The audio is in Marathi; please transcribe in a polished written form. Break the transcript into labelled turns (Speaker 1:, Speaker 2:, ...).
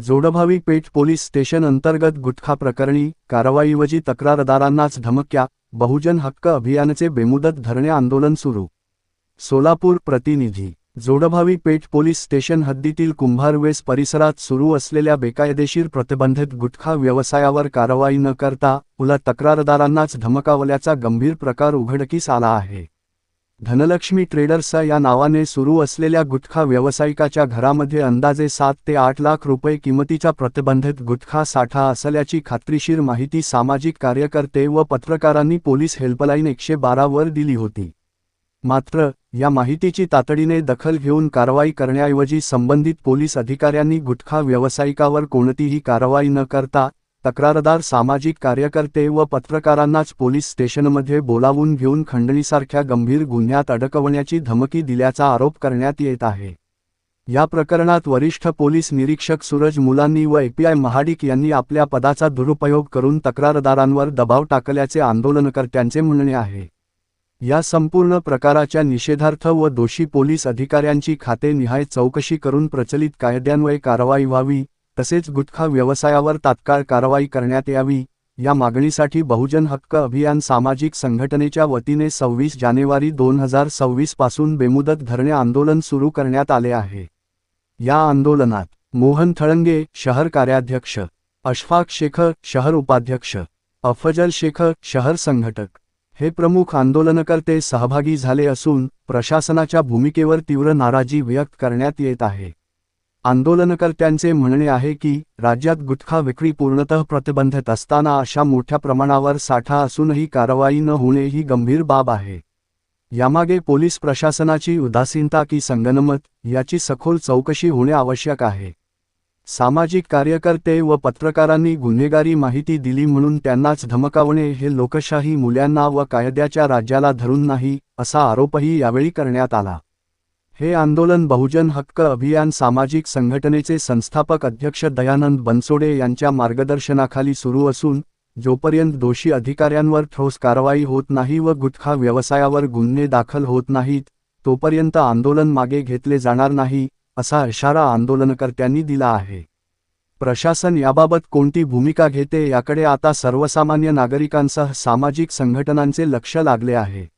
Speaker 1: जोडभावी पेठ पोलीस स्टेशन अंतर्गत गुटखा प्रकरणी कारवाईऐवजी तक्रारदारांनाच धमक्या, बहुजन हक्क अभियानचे बेमुदत धरणे आंदोलन सुरू. सोलापूर प्रतिनिधी. जोडभावी पेठ पोलीस स्टेशन हद्दीतील कुंभारवेस परिसरात सुरू असलेल्या बेकायदेशीर प्रतिबंधित गुटखा व्यवसायावर कारवाई न करता उलट तक्रारदारांनाच धमकावल्याचा गंभीर प्रकार उघडकीस आला आहे. धनलक्ष्मी ट्रेडर्स या नावाने सुरू असलेल्या गुटखा व्यावसायिकाच्या घरामध्ये अंदाजे 7 ते 8 लाख रुपये किमतीचा प्रतिबंधित गुटखा साठा असल्याची खात्रीशीर माहिती सामाजिक कार्यकर्ते व पत्रकारांनी पोलीस हेल्पलाईन 112 वर दिली होती. मात्र या माहितीची तातडीने दखल घेऊन कारवाई करण्याऐवजी संबंधित पोलीस अधिकाऱ्यांनी गुटखा व्यावसायिकावर कोणतीही कारवाई न करता तक्रारदार सामाजिक कार्यकर्ते व पत्रकारांनाच पोलीस स्टेशनमध्ये बोलावून घेऊन खंडणीसारख्या गंभीर गुन्ह्यात अडकवण्याची धमकी दिल्याचा आरोप करण्यात येत आहे. या प्रकरणात वरिष्ठ पोलीस निरीक्षक सूरज मुलांनी व एपीआय महाडिक यांनी आपल्या पदाचा दुरुपयोग करून तक्रारदारांवर दबाव टाकल्याचे आंदोलनकर्त्यांचे म्हणणे आहे. या संपूर्ण प्रकाराच्या निषेधार्थ व दोषी पोलीस अधिकाऱ्यांची खातेनिहाय चौकशी करून प्रचलित कायद्यान्वये कारवाई व्हावी, तसेच गुटखा व्यवसायावर तात्काळ कारवाई करण्यात यावी, या मागणीसाठी बहुजन हक्क अभियान सामाजिक संघटनेच्या वतीने 26 जानेवारी 2026 पासून बेमुदत धरणे आंदोलन सुरू करण्यात आले आहे. या आंदोलनात मोहन थळंगे, शहर कार्याध्यक्ष, अशफाक शेख, शहर उपाध्यक्ष, अफजल शेख, शहर संघटक हे प्रमुख आंदोलनकर्ते सहभागी झाले असून प्रशासनाच्या भूमिकेवर तीव्र नाराजी व्यक्त करण्यात येत आहे. आंदोलनकर्त्यांचे म्हणणे आहे की राज्यात गुटखा विक्री पूर्णतः प्रतिबंधित असताना अशा मोठ्या प्रमाणावर साठा असूनही कारवाई न होणे ही गंभीर बाब आहे. यामागे पोलीस प्रशासनाची उदासीनता की संगनमत याची सखोल चौकशी होणे आवश्यक आहे. सामाजिक कार्यकर्ते व पत्रकारांनी गुन्हेगारी माहिती दिली म्हणून त्यांनाच धमकावणे हे लोकशाही मूल्यांना व कायद्याच्या राज्याला धरून नाही, असा आरोपही यावेळी करण्यात आला. हे आंदोलन बहुजन हक्क अभियान सामाजिक संघटनेचे संस्थापक अध्यक्ष दयानंद बनसोडे यांच्या मार्गदर्शनाखाली सुरू असून जोपर्यंत दोषी अधिकाऱ्यांवर ठोस कारवाई होत नाही व गुटखा व्यवसायावर गुन्हे दाखल होत नाहीत, तोपर्यंत आंदोलन मागे घेतले जाणार नाही, असा इशारा आंदोलनकर्त्यांनी दिला आहे. प्रशासन याबाबत कोणती भूमिका घेते याकडे आता सर्वसामान्य नागरिकांसह सामाजिक संघटनांचे लक्ष लागले आहे.